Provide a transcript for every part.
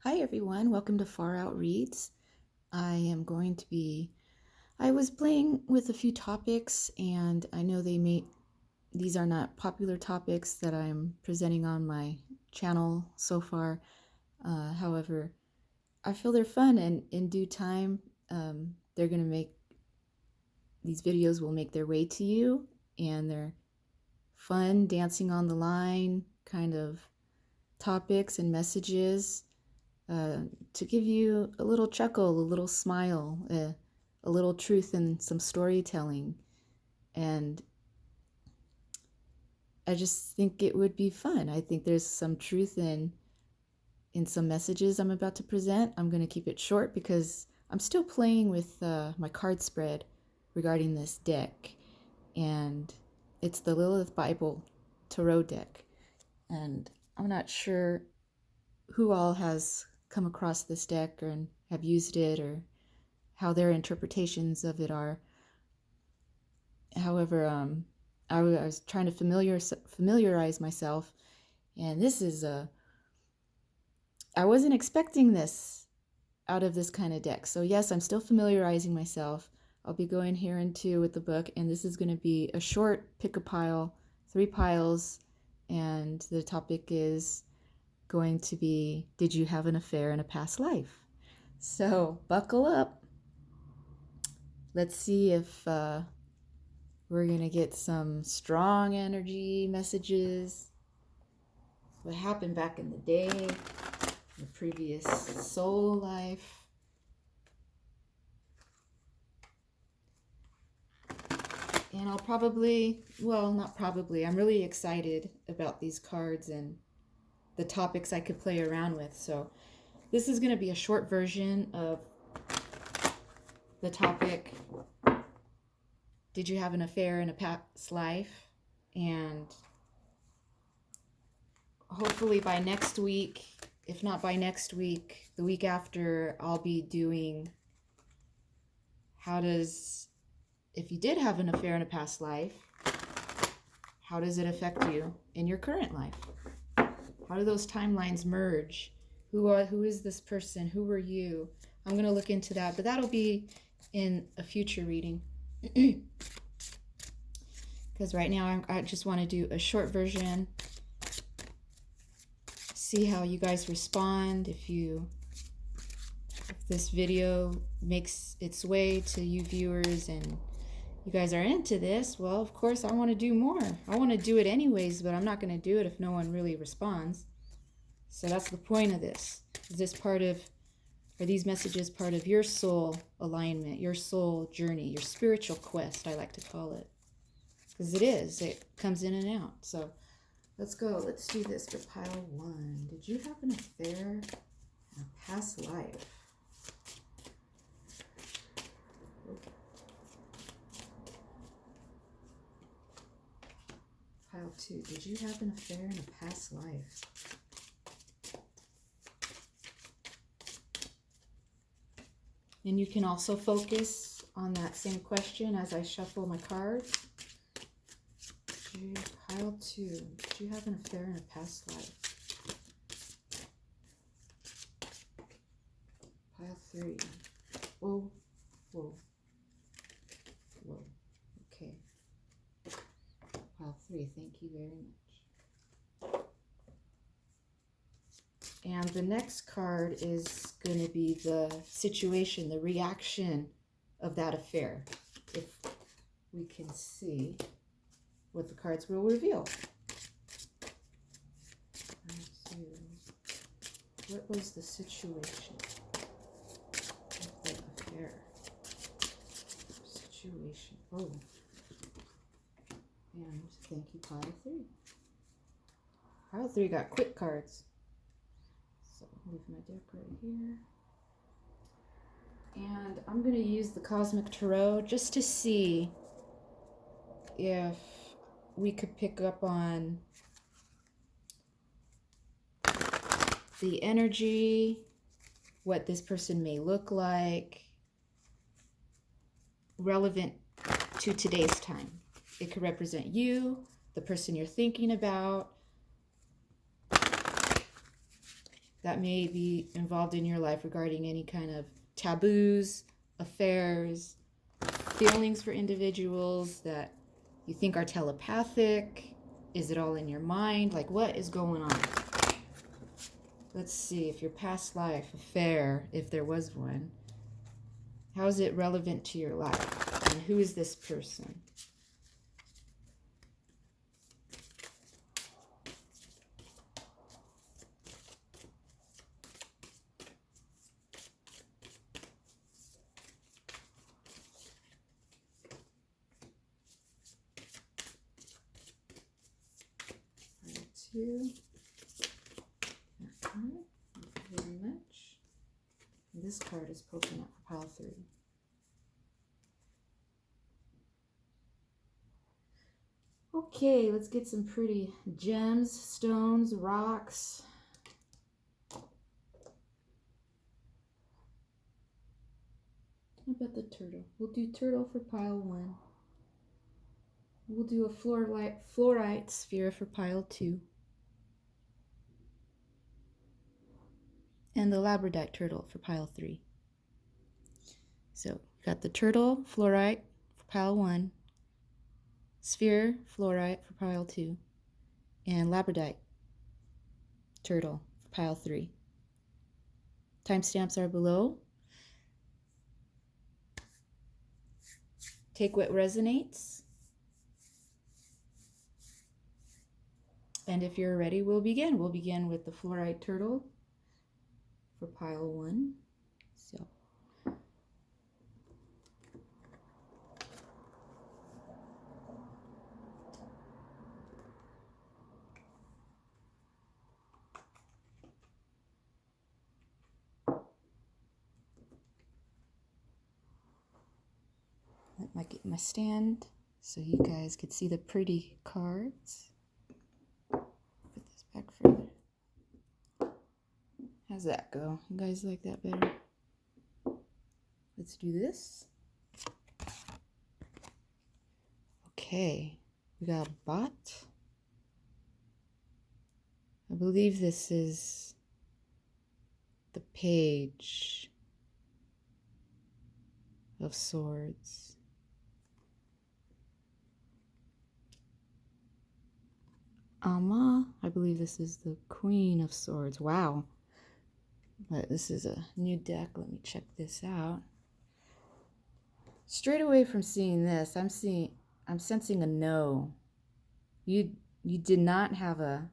Hi everyone, welcome to FARROWT Reads. I was playing with a few topics and I know these are not popular topics that I'm presenting on my channel so far. However, I feel they're fun and in due time, these videos will make their way to you, and they're fun, dancing on the line kind of topics and messages. To give you a little chuckle, a little smile, a little truth and some storytelling. And I just think it would be fun. I think there's some truth in some messages I'm about to present. I'm going to keep it short because I'm still playing with my card spread regarding this deck. And it's the Lilith Bible Tarot deck. And I'm not sure who all has come across this deck and have used it or how their interpretations of it are. However, I was trying to familiarize myself, and I wasn't expecting this out of this kind of deck. So yes, I'm still familiarizing myself. I'll be going here into with the book, and this is going to be a short pick a pile, 3 piles, and the topic is going to be, did you have an affair in a past life? So buckle up. Let's see if we're gonna get some strong energy messages. What happened back in the day, the previous soul life. And I'll probably, well, not probably, I'm really excited about these cards and the topics I could play around with. So this is going to be a short version of the topic, did you have an affair in a past life? And hopefully by next week, if not by next week, the week after, I'll be doing if you did have an affair in a past life, how does it affect you in your current life? How do those timelines merge? Who is this person? Who were you? I'm going to look into that, but that'll be in a future reading. Because right now I just want to do a short version. See how you guys respond. If this video makes its way to you viewers and you guys are into this, well, of course I want to do more. I want to do it anyways, but I'm not going to do it if no one really responds. So that's the point of this. Are these messages part of your soul alignment, your soul journey, your spiritual quest, I like to call it? Because it comes in and out. So let's go. Let's do this for pile 1. Did you have an affair in a past life? Pile 2. Did you have an affair in a past life? And you can also focus on that same question as I shuffle my cards. Pile 2. Did you have an affair in a past life? Pile 3. Whoa, whoa, whoa. Okay. Pile 3. Thank you very much. And the next card is going to be the situation, the reaction of that affair. If we can see what the cards will reveal. What was the situation of the affair? Situation. Oh. And thank you, pile 3. Pile 3 got quick cards. So I'll leave my deck right here. And I'm going to use the Cosmic Tarot just to see if we could pick up on the energy, what this person may look like, relevant to today's time. It could represent you, the person you're thinking about, that may be involved in your life regarding any kind of taboos, affairs, feelings for individuals that you think are telepathic. Is it all in your mind? Like, what is going on? Let's see if your past life affair, if there was one, how is it relevant to your life? And who is this person? Two. That card. Thank you very much. And this card is poking up for pile 3. Okay, let's get some pretty gems, stones, rocks. How about the turtle? We'll do turtle for pile 1. We'll do a fluorite sphere for pile 2. And the labradorite turtle for pile 3. So we've got the turtle, fluorite for pile 1, sphere, fluorite for pile 2, and labradorite turtle for pile 3. Timestamps are below. Take what resonates. And if you're ready, we'll begin. We'll begin with the fluorite turtle for pile 1. So that might get my stand so you guys could see the pretty cards. Put this back further. How's that go? You guys like that better? Let's do this. Okay, we got a bot. I believe this is the Page of Swords. Amma, I believe this is the Queen of Swords. Wow. But this is a new deck. Let me check this out. Straight away from seeing this, I'm sensing a no. You did not have a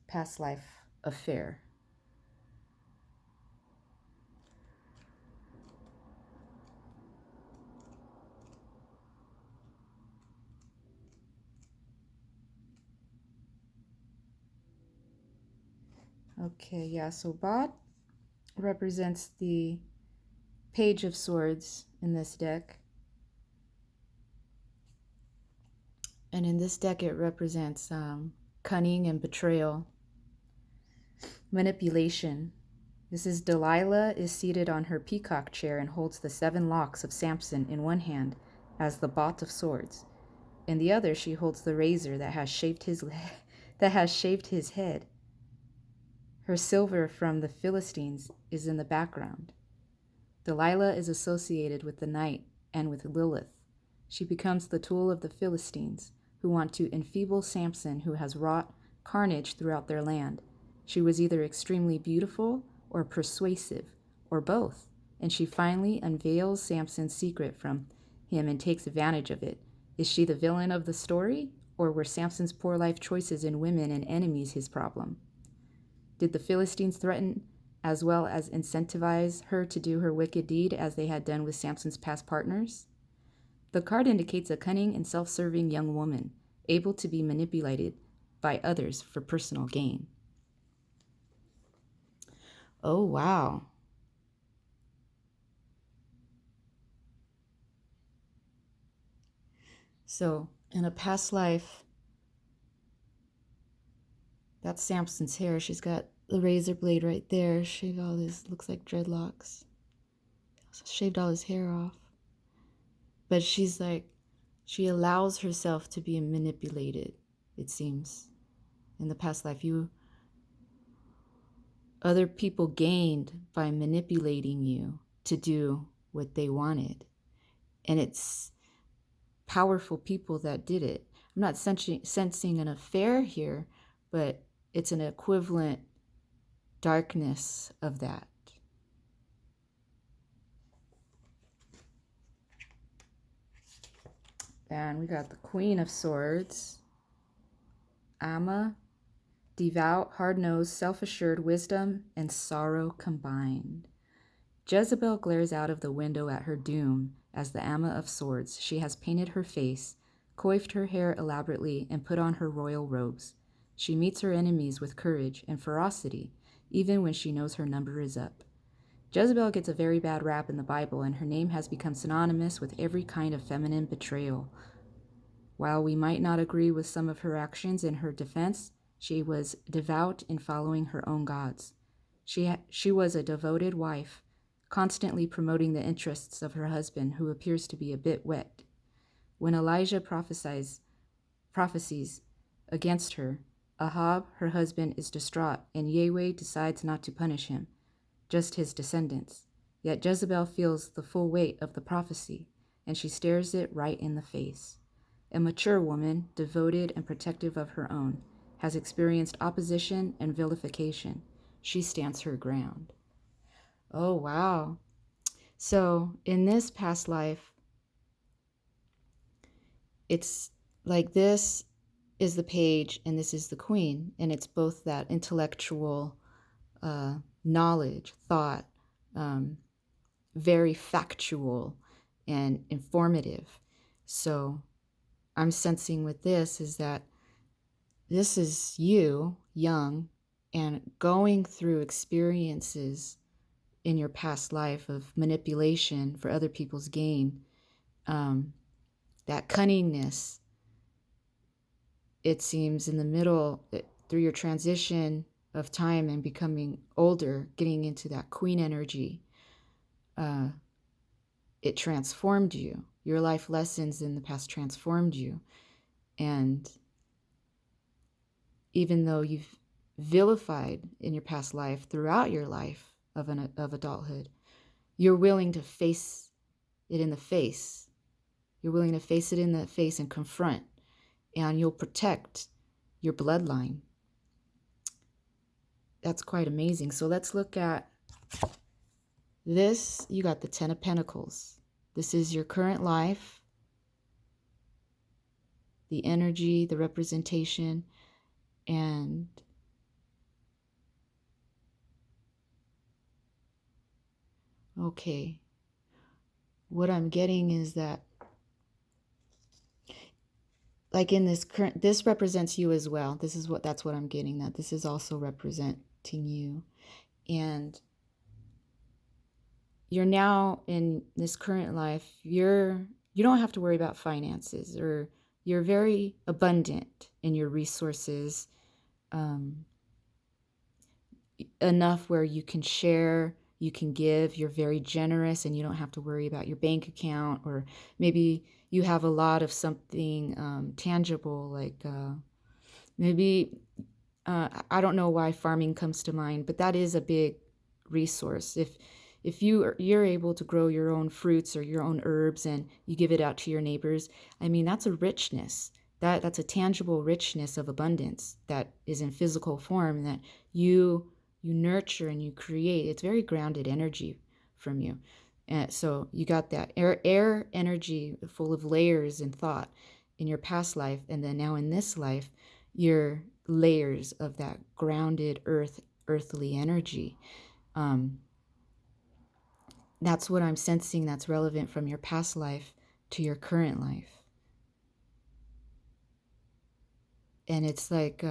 past life affair. Okay, yeah, so bot represents the Page of Swords in this deck. And in this deck, it represents cunning and betrayal, manipulation. This is Delilah is seated on her peacock chair and holds the 7 locks of Samson in one hand as the bot of swords. In the other, she holds the razor that has shaved his head. Her silver from the Philistines is in the background. Delilah is associated with the night and with Lilith. She becomes the tool of the Philistines, who want to enfeeble Samson, who has wrought carnage throughout their land. She was either extremely beautiful or persuasive, or both, and she finally unveils Samson's secret from him and takes advantage of it. Is she the villain of the story, or were Samson's poor life choices in women and enemies his problem? Did the Philistines threaten as well as incentivize her to do her wicked deed as they had done with Samson's past partners? The card indicates a cunning and self-serving young woman, able to be manipulated by others for personal gain. Oh, wow. So, in a past life, that's Samson's hair. She's got the razor blade right there. Shaved all his, looks like dreadlocks. Shaved all his hair off. But she's like, she allows herself to be manipulated, it seems. In the past life, you other people gained by manipulating you to do what they wanted. And it's powerful people that did it. I'm not sensing an affair here, but it's an equivalent darkness of that. And we got the Queen of Swords, Amma, devout, hard-nosed, self-assured, wisdom, and sorrow combined. Jezebel glares out of the window at her doom as the Amma of Swords. She has painted her face, coiffed her hair elaborately, and put on her royal robes. She meets her enemies with courage and ferocity, even when she knows her number is up. Jezebel gets a very bad rap in the Bible, and her name has become synonymous with every kind of feminine betrayal. While we might not agree with some of her actions in her defense, she was devout in following her own gods. She was a devoted wife, constantly promoting the interests of her husband, who appears to be a bit wet. When Elijah prophesies against her, Ahab, her husband, is distraught, and Yahweh decides not to punish him, just his descendants. Yet Jezebel feels the full weight of the prophecy, and she stares it right in the face. A mature woman, devoted and protective of her own, has experienced opposition and vilification. She stands her ground. Oh, wow. So in this past life, it's like this is the page and this is the queen. And it's both that intellectual knowledge, thought, very factual and informative. So I'm sensing with this is that this is you, young, and going through experiences in your past life of manipulation for other people's gain. That cunningness, it seems in the middle, through your transition of time and becoming older, getting into that queen energy, it transformed you. Your life lessons in the past transformed you. And even though you've vilified in your past life, throughout your life of adulthood, you're willing to face it in the face. You're willing to face it in the face and confront, and you'll protect your bloodline. That's quite amazing. So let's look at this. You got the Ten of Pentacles. This is your current life, the energy, the representation, and okay. What I'm getting is that, like in this current, this represents you as well. That's what I'm getting, that this is also representing you. And you're now in this current life, you don't have to worry about finances, or you're very abundant in your resources, enough where you can share, you can give, you're very generous, and you don't have to worry about your bank account, or maybe you have a lot of something tangible, like maybe, I don't know why farming comes to mind, but that is a big resource. If you're able to grow your own fruits or your own herbs and you give it out to your neighbors, I mean, that's a richness. That's a tangible richness of abundance that is in physical form, that you nurture and you create. It's very grounded energy from you. And so you got that air energy full of layers and thought in your past life, and then now in this life, your layers of that grounded earthly energy. That's what I'm sensing that's relevant from your past life to your current life. And it's like,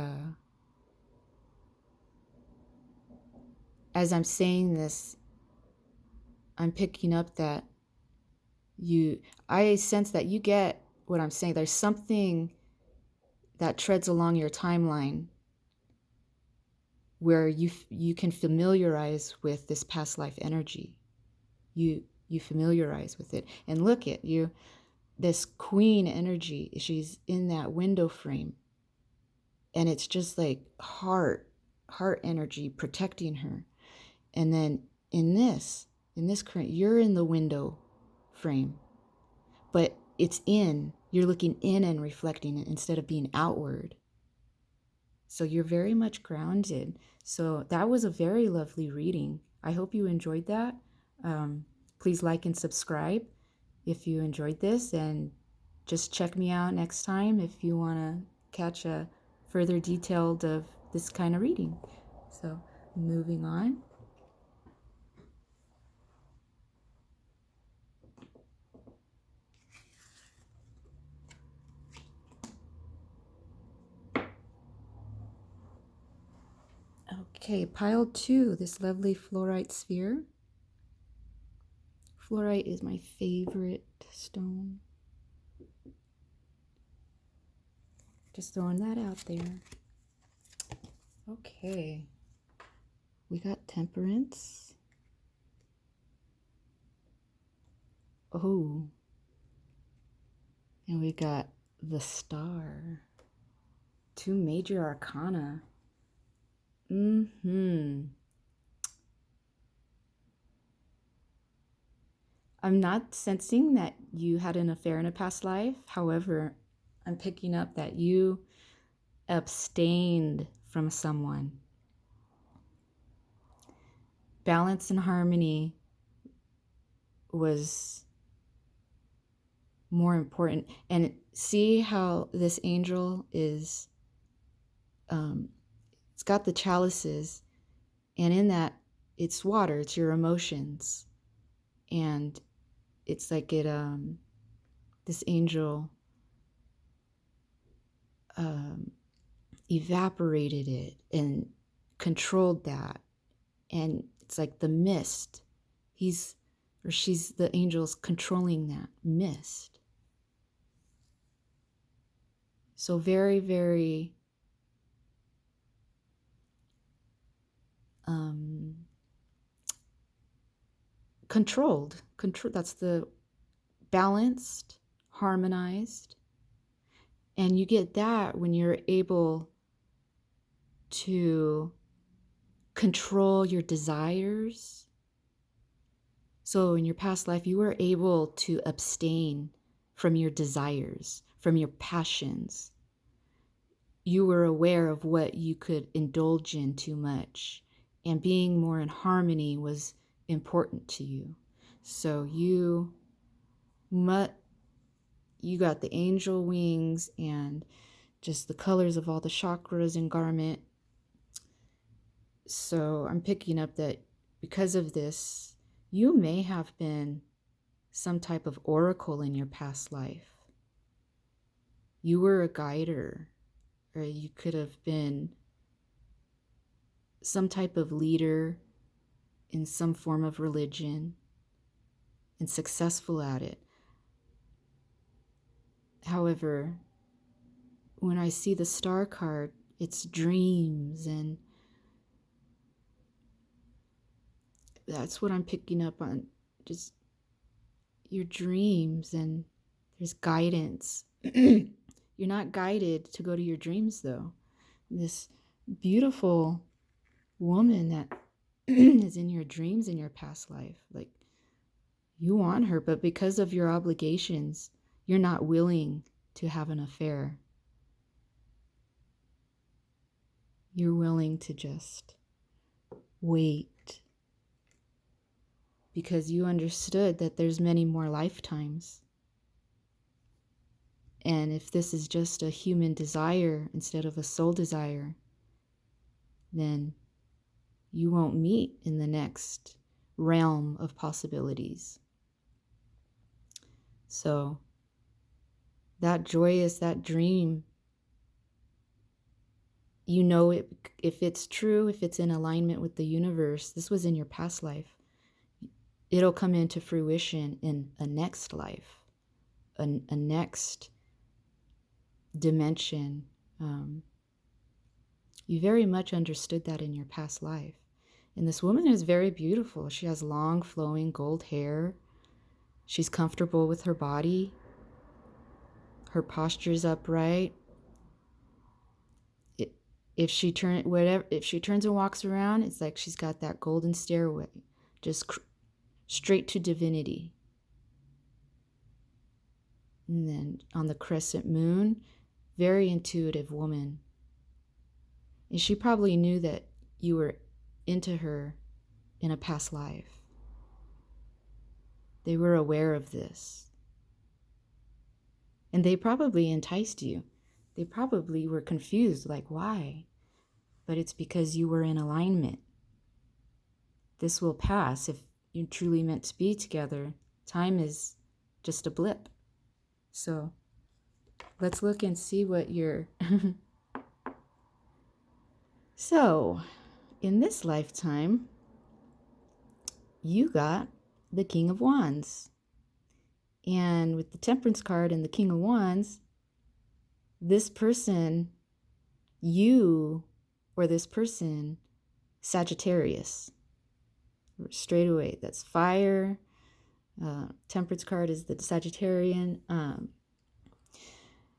as I'm saying this, I'm picking up that I sense that you get what I'm saying. There's something that treads along your timeline where you can familiarize with this past life energy. You familiarize with it. And look at you, this queen energy, she's in that window frame. And it's just like heart. heart energy protecting her. And then in this current, you're in the window frame, but you're looking in and reflecting it instead of being outward. So you're very much grounded. So that was a very lovely reading. I hope you enjoyed that. Please like and subscribe if you enjoyed this, and just check me out next time if you want to catch a further detailed of this kind of reading. So moving on. Okay, pile 2, this lovely fluorite sphere. Fluorite is my favorite stone. Just throwing that out there. Okay, we got temperance. Oh, and we got the star. 2 major arcana. I'm not sensing that you had an affair in a past life. However, I'm picking up that you abstained from someone. Balance and harmony was more important. And see how this angel is, it's got the chalices, and in that it's water, it's your emotions. And it's like this angel evaporated it and controlled that. And it's like the mist. She's the angel's controlling that mist. So very, very controlled. That's the balanced, harmonized. And you get that when you're able to control your desires. So in your past life, you were able to abstain from your desires, from your passions. You were aware of what you could indulge in too much, and being more in harmony was important to you. So you got the angel wings and just the colors of all the chakras and garment. So I'm picking up that because of this, you may have been some type of oracle in your past life. You were a guider, or you could have been some type of leader in some form of religion and successful at it. However, when I see the star card, it's dreams, and that's what I'm picking up on, just your dreams, and there's guidance. You're not guided to go to your dreams, though. This beautiful woman that is in your dreams in your past life, like, you want her, but because of your obligations, you're not willing to have an affair. You're willing to just wait because you understood that there's many more lifetimes. And if this is just a human desire instead of a soul desire, then you won't meet in the next realm of possibilities. So that joyous, that dream, you know it, if it's true, if it's in alignment with the universe, this was in your past life, it'll come into fruition in a next life, a next dimension. You very much understood that in your past life. And this woman is very beautiful. She has long, flowing gold hair. She's comfortable with her body. Her posture is upright. if she turns and walks around, it's like she's got that golden stairway, just straight to divinity. And then on the crescent moon, very intuitive woman. And she probably knew that you were into her in a past life. They were aware of this. And they probably enticed you. They probably were confused, like, why? But it's because you were in alignment. This will pass if you're truly meant to be together. Time is just a blip. So let's look and see what you're... So, in this lifetime, you got the King of Wands. And with the Temperance card and the King of Wands, this person, you or this person, Sagittarius. Straight away, that's fire. Temperance card is the Sagittarian.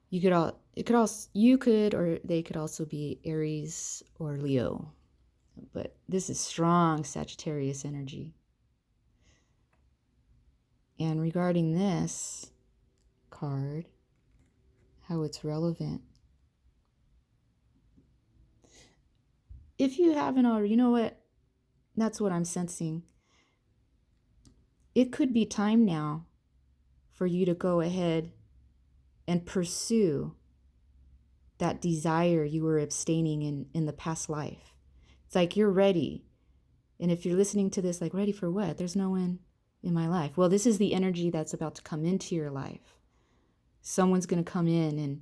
You could, or they could also be Aries or Leo. But this is strong Sagittarius energy. And regarding this card, how it's relevant. If you haven't already, you know what? That's what I'm sensing. It could be time now for you to go ahead and pursue that desire you were abstaining in the past life. It's like you're ready. And if you're listening to this, like, ready for what? There's no one in my life. Well, this is the energy that's about to come into your life. Someone's going to come in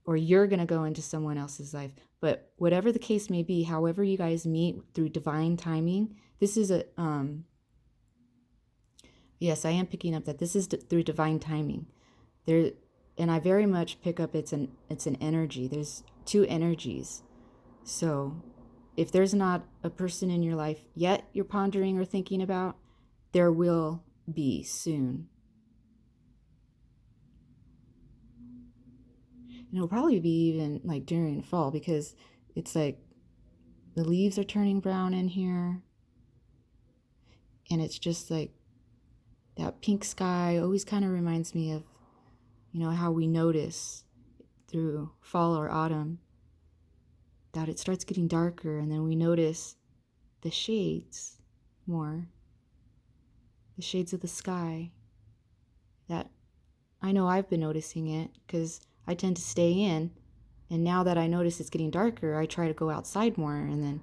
or you're going to go into someone else's life. But whatever the case may be, however you guys meet through divine timing, this is yes, I am picking up that this is through divine timing. And I very much pick up it's an energy. There's two energies. So if there's not a person in your life yet you're pondering or thinking about, there will be soon. And it'll probably be even like during fall, because it's like the leaves are turning brown in here. And it's just like that pink sky always kind of reminds me of, how we notice through fall or autumn that it starts getting darker, and then we notice the shades more, the shades of the sky. That I know I've been noticing it because I tend to stay in, and now that I notice it's getting darker, I try to go outside more, and then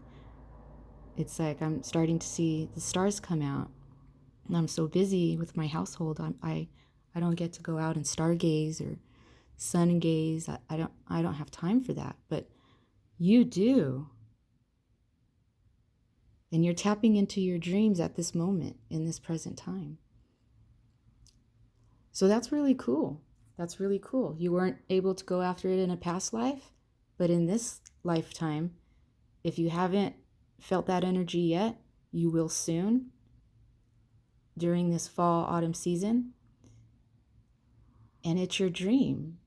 it's like I'm starting to see the stars come out. And I'm so busy with my household, I don't get to go out and stargaze or sun gaze. I don't have time for that, but you do. And you're tapping into your dreams at this moment, in this present time. So that's really cool. That's really cool. You weren't able to go after it in a past life, but in this lifetime, if you haven't felt that energy yet, you will soon during this fall, autumn season. And it's your dream.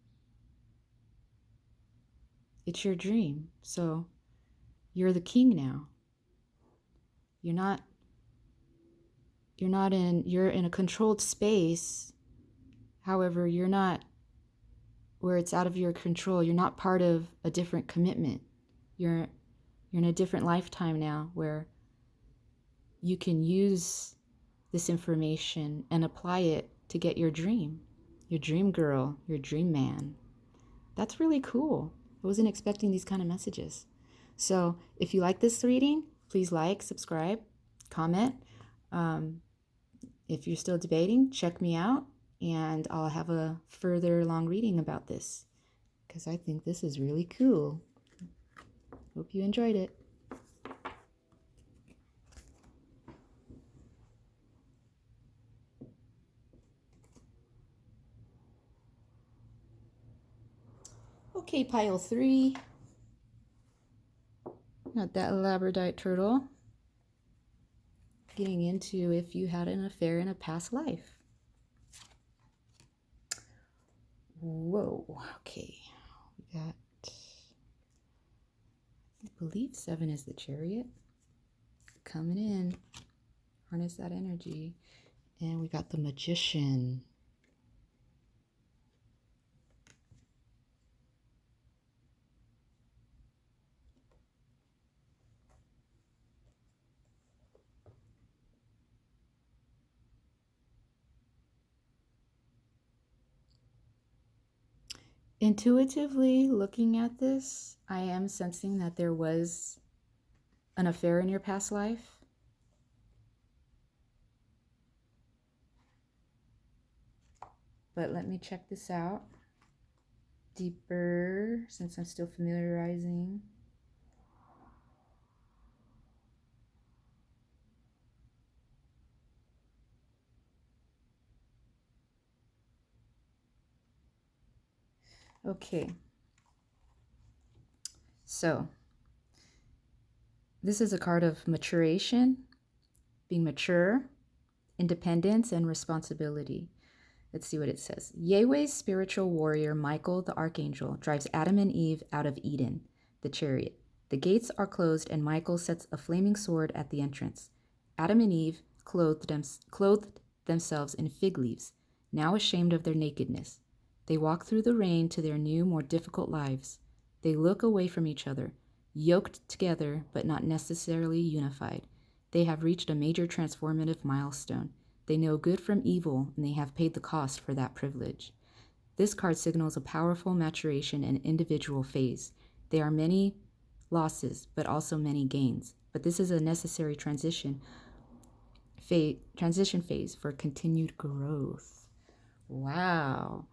It's your dream. So you're the king now. You're in a controlled space. However, you're not where it's out of your control. You're not part of a different commitment. You're in a different lifetime now where you can use this information and apply it to get your dream girl, your dream man. That's really cool. I wasn't expecting these kind of messages. So if you like this reading, please like, subscribe, comment. If you're still debating, check me out, and I'll have a further long reading about this because I think this is really cool. Hope you enjoyed it. Okay, pile 3. Not that labradorite turtle. Getting into if you had an affair in a past life. Whoa, okay. We got I believe 7 is the Chariot. Coming in. Harness that energy. And we got the Magician. Intuitively looking at this, I am sensing that there was an affair in your past life. But let me check this out deeper since I'm still familiarizing. Okay. So, this is a card of maturation, being mature, independence, and responsibility. Let's see what it says. Yahweh's spiritual warrior, Michael the Archangel, drives Adam and Eve out of Eden, the chariot. The gates are closed and Michael sets a flaming sword at the entrance. Adam and Eve clothed themselves in fig leaves, now ashamed of their nakedness. They walk through the rain to their new, more difficult lives. They look away from each other, yoked together but not necessarily unified. They have reached a major transformative milestone. They know good from evil, and they have paid the cost for that privilege. This card signals a powerful maturation and individual phase. There are many losses, but also many gains. But this is a necessary transition phase for continued growth. Wow.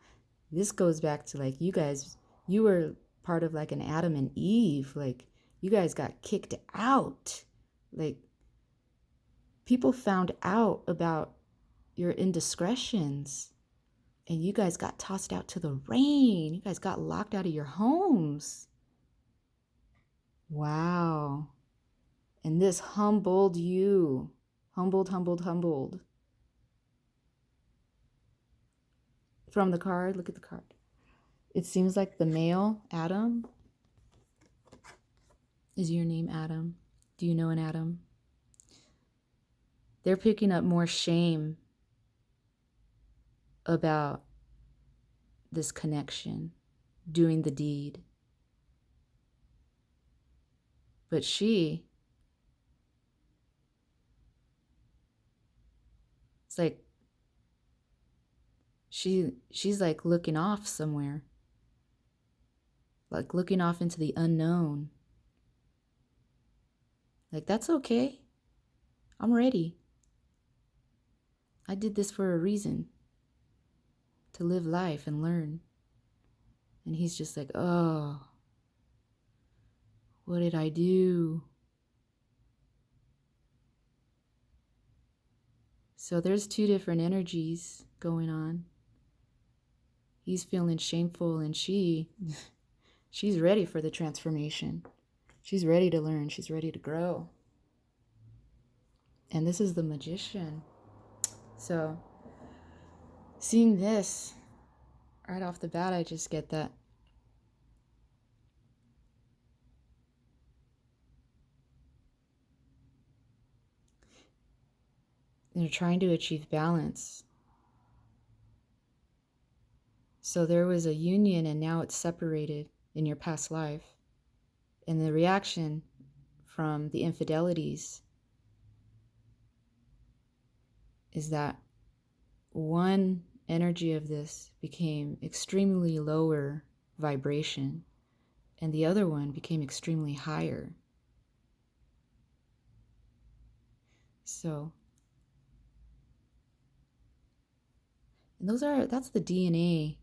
This goes back to like you guys, you were part of like an Adam and Eve. Like you guys got kicked out. Like people found out about your indiscretions and you guys got tossed out to the rain. You guys got locked out of your homes. Wow. And this humbled you. Humbled. From the card, look at the card. It seems like the male, Adam. Is your name Adam? Do you know an Adam? They're picking up more shame about this connection, doing the deed. But it's like, she's like looking off somewhere, like looking off into the unknown. Like, that's okay. I'm ready. I did this for a reason, to live life and learn. And he's just like, oh, what did I do? So there's two different energies going on. He's feeling shameful and she's ready for the transformation. She's ready to learn. She's ready to grow. And this is the Magician. So seeing this right off the bat, I just get that they're trying to achieve balance. So there was a union and now it's separated in your past life. And the reaction from the infidelities is that one energy of this became extremely lower vibration and the other one became extremely higher. So, and that's the DNA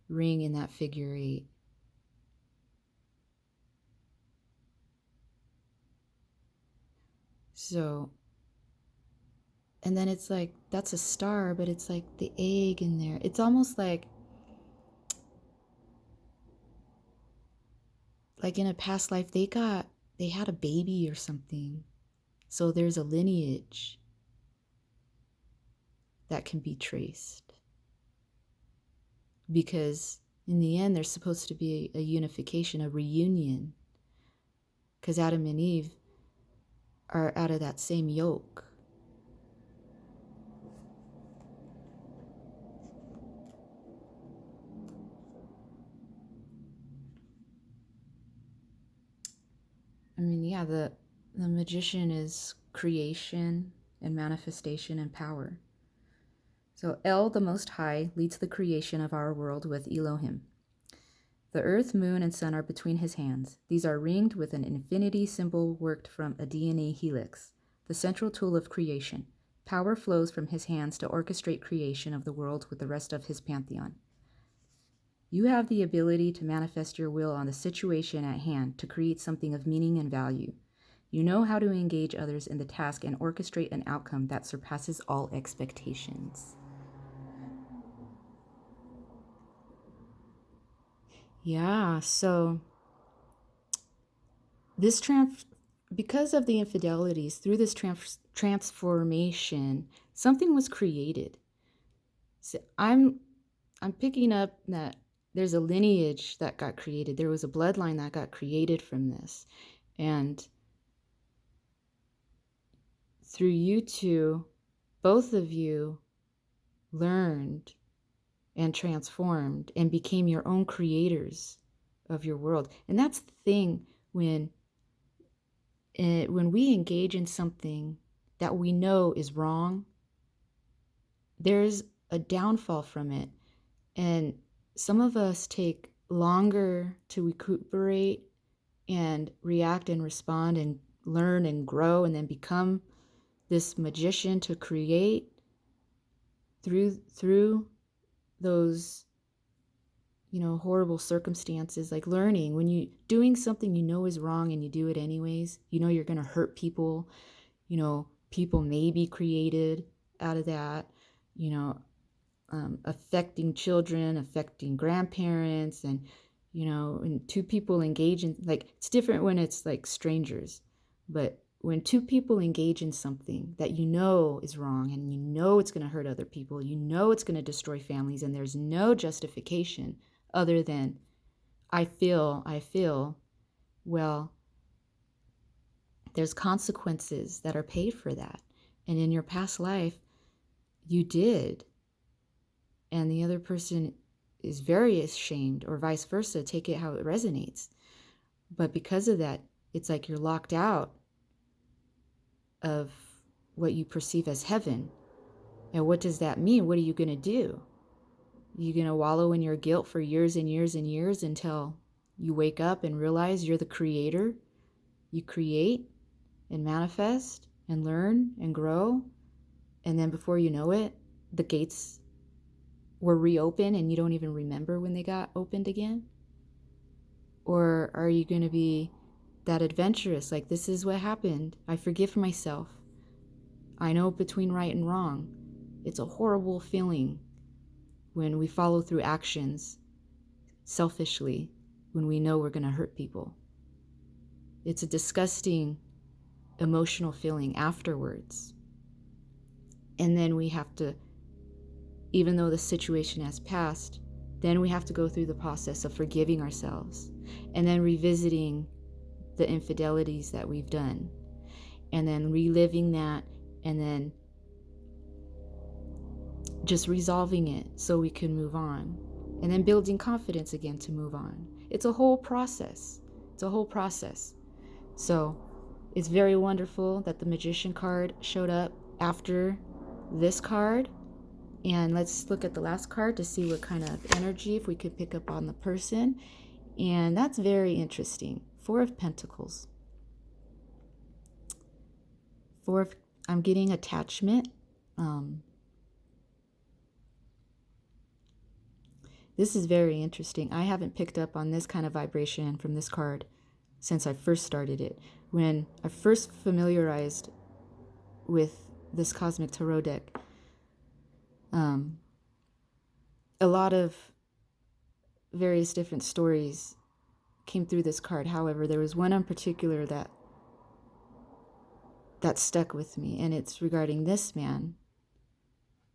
ring in that figure 8. So, and then it's like, that's a star, but it's like the egg in there. It's almost like in a past life, they had a baby or something. So there's a lineage that can be traced. Because in the end, there's supposed to be a unification, a reunion. because Adam and Eve are out of that same yoke. I mean, yeah, the magician is creation and manifestation and power. So El, the Most High, leads the creation of our world with Elohim. The earth, moon, and sun are between his hands. These are ringed with an infinity symbol worked from a DNA helix, the central tool of creation. Power flows from his hands to orchestrate creation of the world with the rest of his pantheon. You have the ability to manifest your will on the situation at hand to create something of meaning and value. You know how to engage others in the task and orchestrate an outcome that surpasses all expectations. Yeah, so this because of the infidelities, through this transformation, something was created. So I'm picking up that there's a lineage that got created. There was a bloodline that got created from this. And through you two, both of you learned and transformed and became your own creators of your world. And that's the thing when we engage in something that we know is wrong, there's a downfall from it. And some of us take longer to recuperate and react and respond and learn and grow and then become this magician to create through those, horrible circumstances, like learning when you doing something you know is wrong and you do it anyways, you're going to hurt people, people may be created out of that, affecting children, affecting grandparents, and, and two people engage in, like, it's different when it's like strangers, but when two people engage in something that is wrong and it's going to hurt other people, it's going to destroy families, and there's no justification other than I feel, well, there's consequences that are paid for that. And in your past life, you did. And the other person is very ashamed, or vice versa, take it how it resonates. But because of that, it's like you're locked out of what you perceive as heaven. And what does that mean? What are you going to do? You going to wallow in your guilt for years and years and years until you wake up and realize you're the creator? You create and manifest and learn and grow. And then before you know it, the gates were reopened and you don't even remember when they got opened again? Or are you going to be that adventurous, like, this is what happened, I forgive myself, I know between right and wrong? It's a horrible feeling when we follow through actions selfishly when we know we're going to hurt people. It's a disgusting emotional feeling afterwards. And then we have to, even though the situation has passed, then we have to go through the process of forgiving ourselves and then revisiting the infidelities that we've done and then reliving that and then just resolving it so we can move on and then building confidence again to move on. It's a whole process. So it's very wonderful that the Magician card showed up after this card. And let's look at the last card to see what kind of energy, if we could pick up on the person. And that's very interesting. Four of Pentacles. I'm getting attachment. This is very interesting. I haven't picked up on this kind of vibration from this card since I first started it. When I first familiarized with this Cosmic Tarot deck, a lot of various different stories came through this card. However, there was one in particular that stuck with me, and it's regarding this man.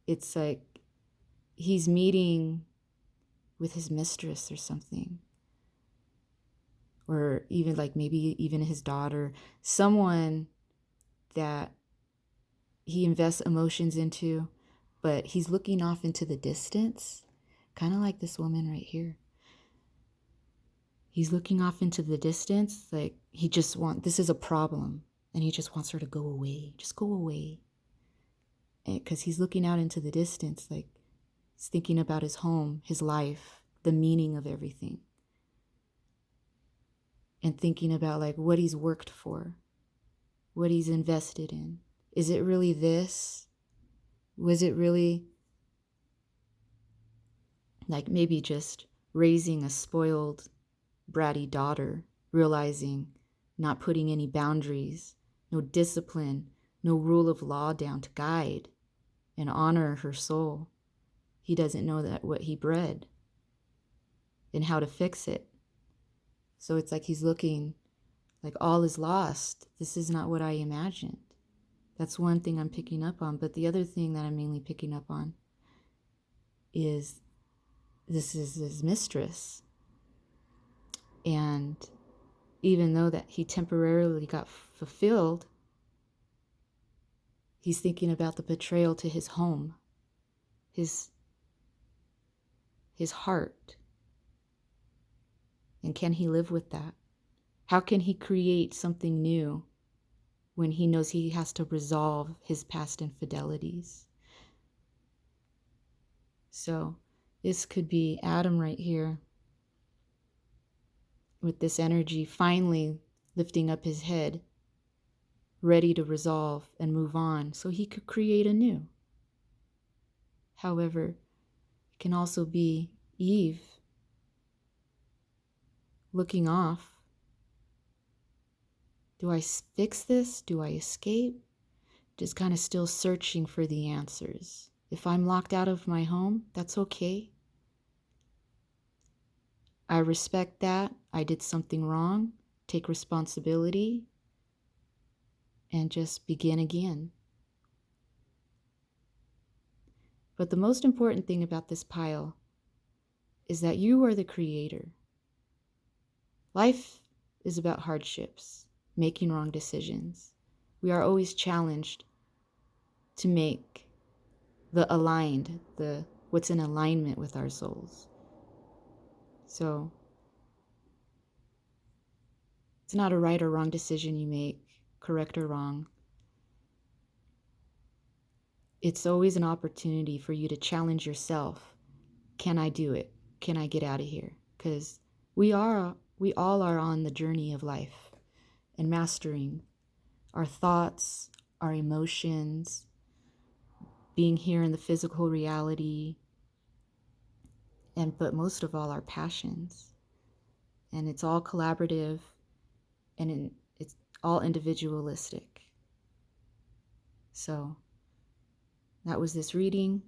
It's like he's meeting with his mistress or something, or even like maybe even his daughter, someone that he invests emotions into, but he's looking off into the distance, kind of like this woman right here. He's looking off into the distance, like he just this is a problem, and he just wants her to go away. Just go away. Because he's looking out into the distance, like he's thinking about his home, his life, the meaning of everything. And thinking about like what he's worked for, what he's invested in. Is it really this? Was it really like maybe just raising a spoiled, bratty daughter, realizing not putting any boundaries, no discipline, no rule of law down to guide and honor her soul? He doesn't know that what he bred and how to fix it. So it's like he's looking like all is lost. This is not what I imagined. That's one thing I'm picking up on. But the other thing that I'm mainly picking up on is this is his mistress. And even though that he temporarily got fulfilled, he's thinking about the betrayal to his home, his heart. And can he live with that? How can he create something new when he knows he has to resolve his past infidelities? So this could be Adam right here with this energy finally lifting up his head, ready to resolve and move on so he could create anew. However, it can also be Eve looking off. Do I fix this? Do I escape? Just kind of still searching for the answers. If I'm locked out of my home, that's okay. I respect that. I did something wrong. Take responsibility and just begin again. But the most important thing about this pile is that you are the creator. Life is about hardships, making wrong decisions. We are always challenged to make what's in alignment with our souls. So it's not a right or wrong decision you make, correct or wrong. It's always an opportunity for you to challenge yourself. Can I do it? Can I get out of here? Because we all are on the journey of life and mastering our thoughts, our emotions, being here in the physical reality, but most of all, our passions. And it's all collaborative, and it's all individualistic. So that was this reading.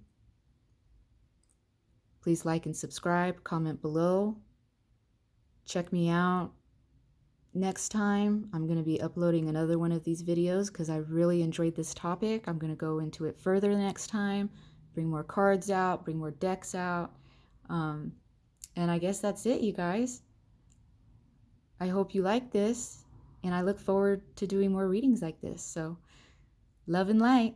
Please like and subscribe, comment below. Check me out. Next time, I'm going to be uploading another one of these videos because I really enjoyed this topic. I'm going to go into it further next time, bring more cards out, bring more decks out. And I guess that's it, you guys. I hope you like this, and I look forward to doing more readings like this. So, love and light.